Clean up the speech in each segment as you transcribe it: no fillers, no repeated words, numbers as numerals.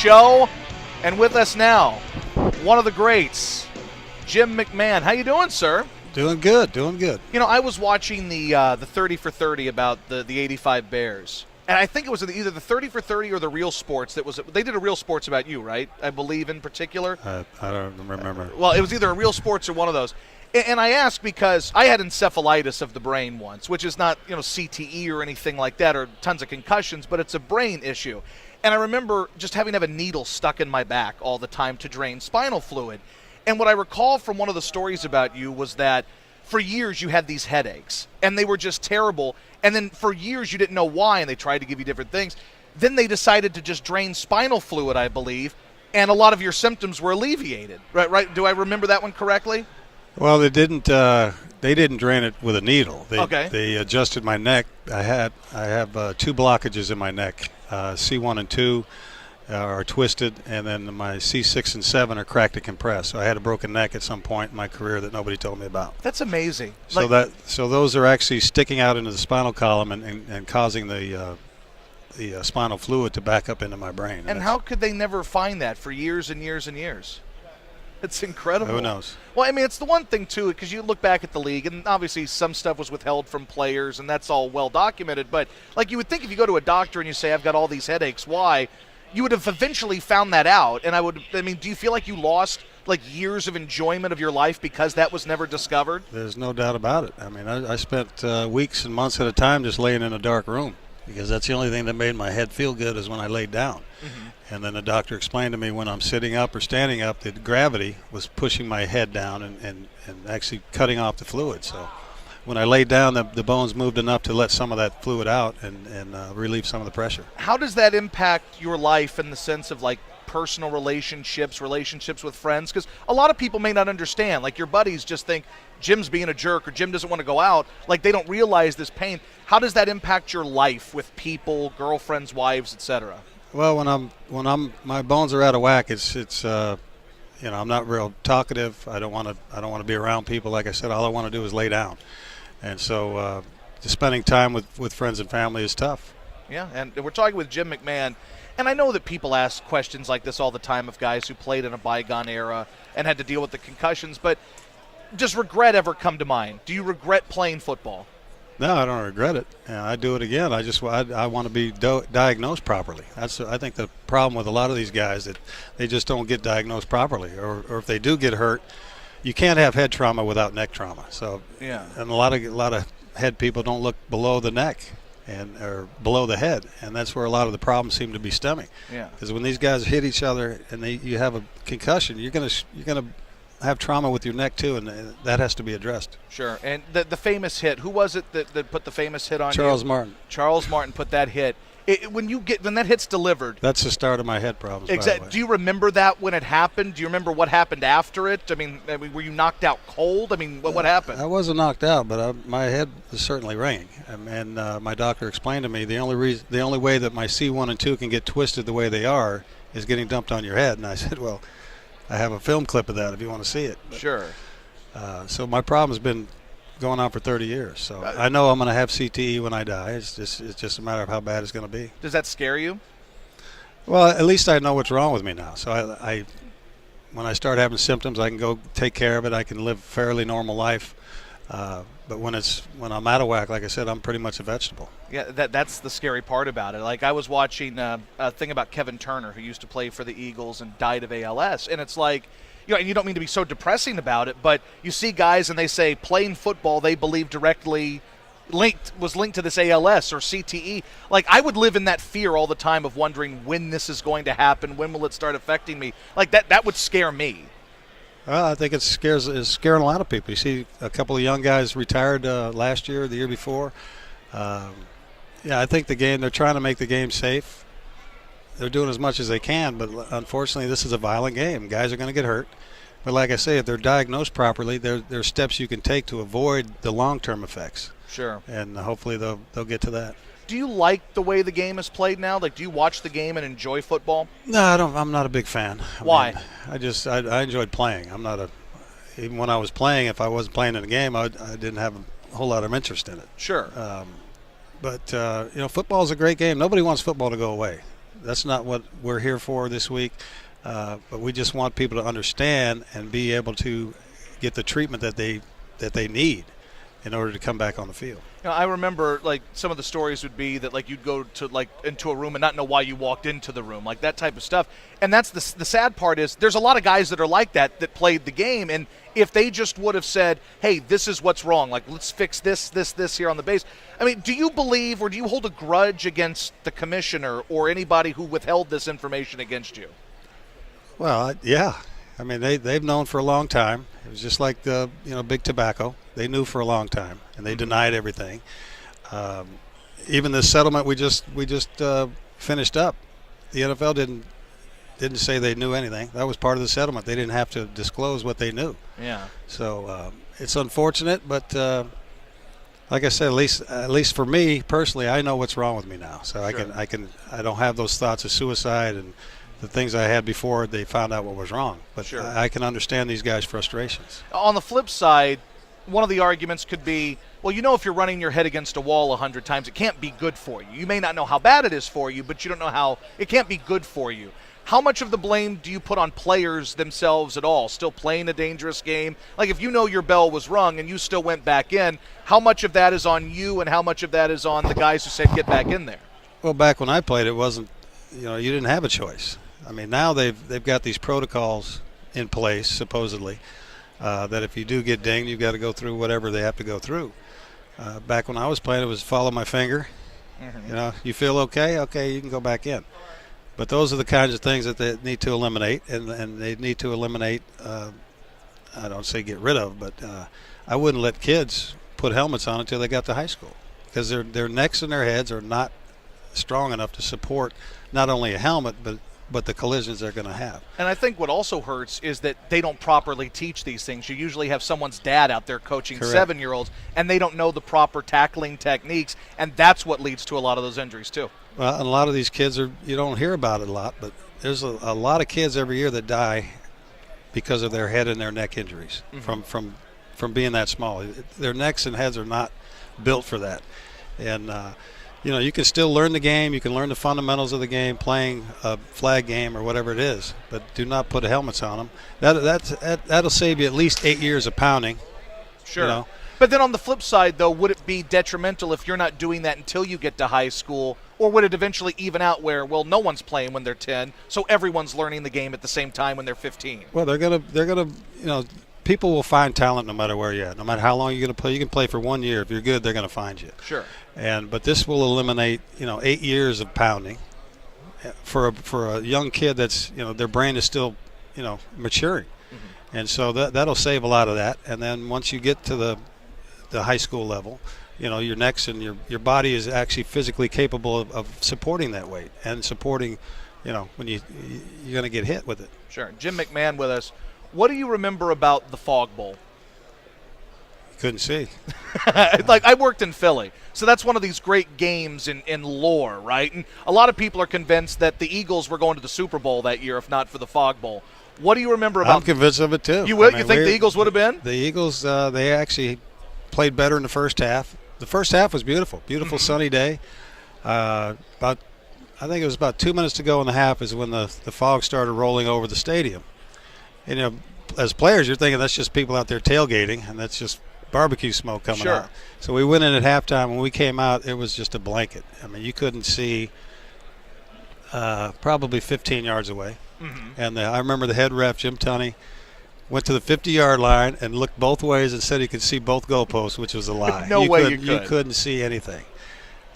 show. And with us now, one of the greats, Jim McMahon. How you doing, sir? Doing good, doing good. You know, I was watching the 30 for 30 about the 85 Bears. And I think it was either the 30 for 30 or the Real Sports they did a Real Sports about you, right? I believe in particular. I don't remember. Well, it was either a Real Sports or one of those. And I ask because I had encephalitis of the brain once, which is not, CTE or anything like that or tons of concussions, but it's a brain issue. And I remember just having to have a needle stuck in my back all the time to drain spinal fluid. And what I recall from one of the stories about you was that for years you had these headaches, and they were just terrible. And then for years you didn't know why, and they tried to give you different things. Then they decided to just drain spinal fluid, I believe, and a lot of your symptoms were alleviated. Right? Do I remember that one correctly? Well, they didn't drain it with a needle. Okay. They adjusted my neck. I have two blockages in my neck. C1 and 2 are twisted, and then my C6 and 7 are cracked and compressed. So I had a broken neck at some point in my career that nobody told me about. That's amazing. So those are actually sticking out into the spinal column and causing the spinal fluid to back up into my brain. And how could they never find that for years and years and years? It's incredible. Who knows? Well, I mean, it's the one thing, too, because you look back at the league, and obviously some stuff was withheld from players, and that's all well documented. But, like, you would think if you go to a doctor and you say, I've got all these headaches, why? You would have eventually found that out. And do you feel like you lost, years of enjoyment of your life because that was never discovered? There's no doubt about it. I mean, I spent weeks and months at a time just laying in a dark room because that's the only thing that made my head feel good is when I laid down. Mm-hmm. And then the doctor explained to me when I'm sitting up or standing up that gravity was pushing my head down and actually cutting off the fluid. So when I laid down, the bones moved enough to let some of that fluid out and relieve some of the pressure. How does that impact your life in the sense of, personal relationships with friends? Because a lot of people may not understand. Your buddies just think Jim's being a jerk or Jim doesn't want to go out. They don't realize this pain. How does that impact your life with people, girlfriends, wives, etc.? Well, when my bones are out of whack, it's I'm not real talkative. I don't want to be around people. Like I said, all I want to do is lay down, and so just spending time with friends and family is tough. Yeah, and we're talking with Jim McMahon, and I know that people ask questions like this all the time of guys who played in a bygone era and had to deal with the concussions. But does regret ever come to mind? Do you regret playing football? No, I don't regret it. I do it again. I want to be diagnosed properly. I think the problem with a lot of these guys that they just don't get diagnosed properly, or if they do get hurt, you can't have head trauma without neck trauma. So yeah, and a lot of head people don't look below the neck or below the head, and that's where a lot of the problems seem to be stemming. Yeah, because when these guys hit each other and you have a concussion, you're gonna have trauma with your neck too, and that has to be addressed. Sure. And the famous hit, who was it that put the famous hit on you? Charles Martin. Charles Martin put that hit. When that hit's delivered, that's the start of my head problems. Exactly. Do you remember that when it happened? Do you remember what happened after it? I mean, were you knocked out cold? I mean, what happened? I wasn't knocked out, but my head was certainly ringing. And my doctor explained to me the only way that my C1 and 2 can get twisted the way they are is getting dumped on your head. And I said, well, I have a film clip of that if you want to see it. Sure. So my problem's been going on for 30 years. So I know I'm going to have CTE when I die. It's just a matter of how bad it's going to be. Does that scare you? Well, at least I know what's wrong with me now. So I when I start having symptoms, I can go take care of it. I can live a fairly normal life. But when I'm out of whack, like I said, I'm pretty much a vegetable. Yeah, that's the scary part about it. I was watching a thing about Kevin Turner, who used to play for the Eagles and died of ALS, and it's and you don't mean to be so depressing about it, but you see guys and they say playing football they believe directly was linked to this ALS or CTE. I would live in that fear all the time of wondering when this is going to happen, when will it start affecting me. That would scare me. Well, I think it's scaring a lot of people. You see a couple of young guys retired last year, the year before. Yeah, I think they're trying to make the game safe. They're doing as much as they can, but unfortunately this is a violent game. Guys are going to get hurt. But like I say, if they're diagnosed properly, there are steps you can take to avoid the long-term effects. Sure. And hopefully they'll get to that. Do you like the way the game is played now? Do you watch the game and enjoy football? No, I don't. I'm not a big fan. Why? I enjoyed playing. Even when I was playing, if I wasn't playing in a game, I didn't have a whole lot of interest in it. Sure. But football is a great game. Nobody wants football to go away. what we're here for this week. But we just want people to understand and be able to get the treatment that they need in order to come back on the field. I remember like some of the stories would be that like you'd go to like into a room and not know why you walked into the room, like that type of stuff. And that's the sad part is there's a lot of guys that are like that played the game, and if they just would have said, hey, this is what's wrong, like let's fix this here on the base. I mean, do you believe or do you hold a grudge against the commissioner or anybody who withheld this information against you? Well, yeah. I mean, they've known for a long time. It was just like the big tobacco. They knew for a long time, and they denied everything. Even this settlement we just finished up, the NFL didn't say they knew anything. That was part of the settlement. They didn't have to disclose what they knew. Yeah. So it's unfortunate, but like I said, at least for me personally, I know what's wrong with me now. So sure. I don't have those thoughts of suicide and the things I had before they found out what was wrong. But sure. I can understand these guys' frustrations. On the flip side, one of the arguments could be, well, if you're running your head against a wall 100 times, it can't be good for you. You may not know how bad it is for you, but you don't know how it can't be good for you. How much of the blame do you put on players themselves at all? Still playing a dangerous game? Like if you know your bell was rung and you still went back in, how much of that is on you and how much of that is on the guys who said get back in there? Well, back when I played, it wasn't, you didn't have a choice. I mean, now they've got these protocols in place, supposedly, that if you do get dinged, you've got to go through whatever they have to go through. Back when I was playing, it was follow my finger. Mm-hmm. You feel okay? Okay, you can go back in. But those are the kinds of things that they need to eliminate, and they need to eliminate, I don't say get rid of, but I wouldn't let kids put helmets on until they got to high school because their necks and their heads are not strong enough to support not only a helmet, but the collisions they're going to have. And I think what also hurts is that they don't properly teach these things. You usually have someone's dad out there coaching Correct. 7-year-olds, and they don't know the proper tackling techniques, and that's what leads to a lot of those injuries too. Well, and a lot of these kids you don't hear about it a lot, but there's a lot of kids every year that die because of their head and their neck injuries mm-hmm. from being that small. Their necks and heads are not built for that. And you can still learn the game. You can learn the fundamentals of the game, playing a flag game or whatever it is, but do not put helmets on them. That'll save you at least 8 years of pounding. Sure. But then on the flip side, though, would it be detrimental if you're not doing that until you get to high school, or would it eventually even out where, well, no one's playing when they're 10, so everyone's learning the game at the same time when they're 15? Well, they're gonna, people will find talent no matter where you're at, no matter how long you're going to play. You can play for 1 year. If you're good, they're going to find you. Sure. But this will eliminate, 8 years of pounding for a young kid that's, their brain is still, maturing. Mm-hmm. And so that'll save a lot of that. And then once you get to the high school level, your necks and your body is actually physically capable of supporting that weight and supporting, when you're going to get hit with it. Sure. Jim McMahon with us. What do you remember about the Fog Bowl? Couldn't see. Like, I worked in Philly, so that's one of these great games in lore, right? And a lot of people are convinced that the Eagles were going to the Super Bowl that year, if not for the Fog Bowl. What do you remember about? I'm convinced of it too. You think the Eagles would have been? The Eagles, they actually played better in the first half. The first half was beautiful mm-hmm. sunny day. I think it was about 2 minutes to go in the half is when the fog started rolling over the stadium. And, as players, you're thinking that's just people out there tailgating, and that's just barbecue smoke coming sure. out. So we went in at halftime. When we came out, it was just a blanket. I mean, you couldn't see probably 15 yards away. Mm-hmm. And I remember the head ref, Jim Tunney, went to the 50-yard line and looked both ways and said he could see both goalposts, which was a lie. You couldn't see anything.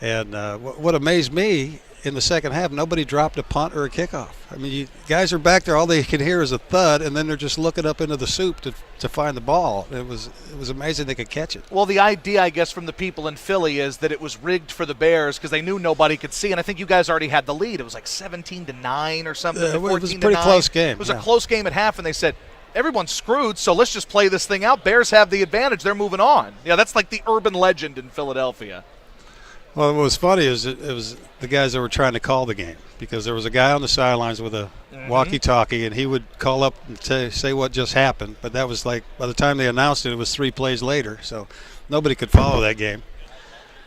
And what amazed me in the second half, nobody dropped a punt or a kickoff. I mean, guys are back there. All they can hear is a thud, and then they're just looking up into the soup to find the ball. It was amazing they could catch it. Well, the idea, I guess, from the people in Philly is that it was rigged for the Bears because they knew nobody could see, and I think you guys already had the lead. It was like 17-9 or something. It was a pretty close game. It was a close game at half, and they said, everyone's screwed, so let's just play this thing out. Bears have the advantage. They're moving on. Yeah, that's like the urban legend in Philadelphia. Well, what was funny is it was the guys that were trying to call the game because there was a guy on the sidelines with a mm-hmm. walkie-talkie, and he would call up and say what just happened. But that was like by the time they announced it, it was 3 plays later, so nobody could follow that game.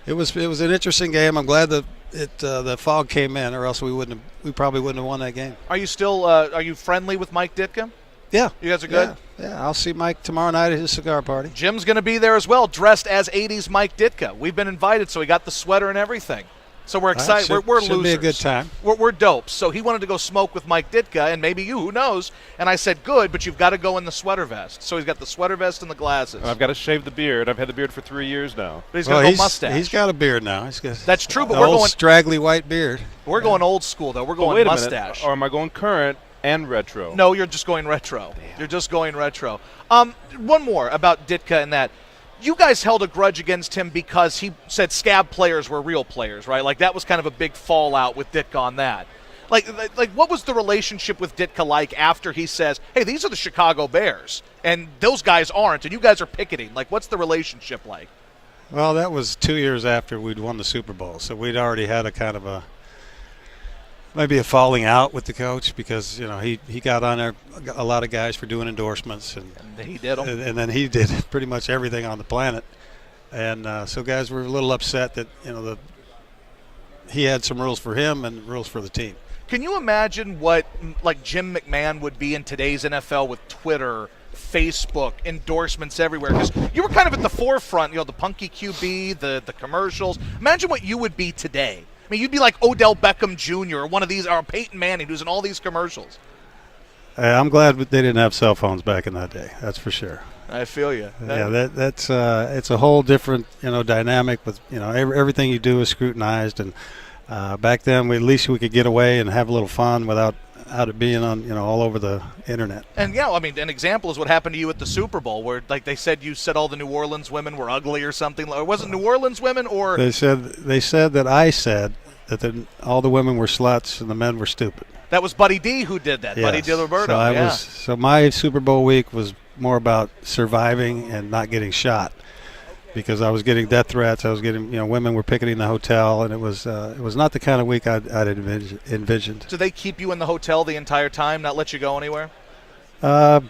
It was an interesting game. I'm glad the the fog came in, or else we probably wouldn't have won that game. Are you still are you friendly with Mike Ditka? Yeah. You guys are good? Yeah. I'll see Mike tomorrow night at his cigar party. Jim's going to be there as well, dressed as 80s Mike Ditka. We've been invited, so he got the sweater and everything. So we're excited. We're losers. Should be a good time. We're dopes. So he wanted to go smoke with Mike Ditka, and maybe you, who knows? And I said, good, but you've got to go in the sweater vest. So he's got the sweater vest and the glasses. I've got to shave the beard. I've had the beard for 3 years now. But he's got a mustache. He's got a beard now. That's true, but we're going straggly white beard. We're going old school, though. We're going wait a mustache. minute. Or am I going current and retro? No, you're just going retro. Damn. You're just going retro. One more about Ditka and that. You guys held a grudge against him because he said scab players were real players, right? Like, that was kind of a big fallout with Ditka on that. Like, what was the relationship with Ditka like after he says, hey, these are the Chicago Bears, and those guys aren't, and you guys are picketing? Like, what's the relationship like? Well, that was 2 years after we'd won the Super Bowl, so we'd already had a kind of maybe a falling out with the coach because, he got on there a lot of guys for doing endorsements. And he did them. And then he did pretty much everything on the planet. And so guys were a little upset that, he had some rules for him and rules for the team. Can you imagine what, like, Jim McMahon would be in today's NFL with Twitter, Facebook, endorsements everywhere? Because you were kind of at the forefront, the punky QB, the commercials. Imagine what you would be today. I mean, you'd be like Odell Beckham Jr. or one of these, or Peyton Manning, who's in all these commercials. I'm glad they didn't have cell phones back in that day. That's for sure. I feel you. Yeah, that's it's a whole different dynamic with everything you do is scrutinized, and back then at least we could get away and have a little fun without it being on all over the internet. And I mean, an example is what happened to you at the Super Bowl, where like they said you said all the New Orleans women were ugly or something. Or was it New Orleans women or? They said that I said that all the women were sluts and the men were stupid. That was Buddy D who did that. Yes. Buddy DiLiberto. So my Super Bowl week was more about surviving and not getting shot, because I was getting death threats. I was getting, women were picketing the hotel, and it was not the kind of week I'd envisioned. Did they keep you in the hotel the entire time, not let you go anywhere? Well,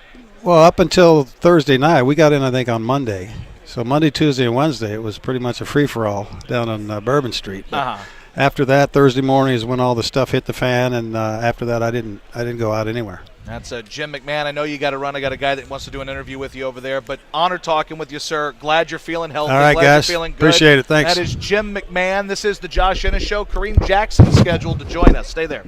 up until Thursday night, we got in I think on Monday. So Monday, Tuesday, and Wednesday, it was pretty much a free for all down on Bourbon Street. After that, Thursday morning is when all the stuff hit the fan, and after that, I didn't go out anywhere. That's Jim McMahon. I know you got to run. I got a guy that wants to do an interview with you over there, but honor talking with you, sir. Glad you're feeling healthy. All right, glad guys. You're feeling good. Appreciate it. Thanks. That is Jim McMahon. This is the Josh Ennis Show. Kareem Jackson scheduled to join us. Stay there.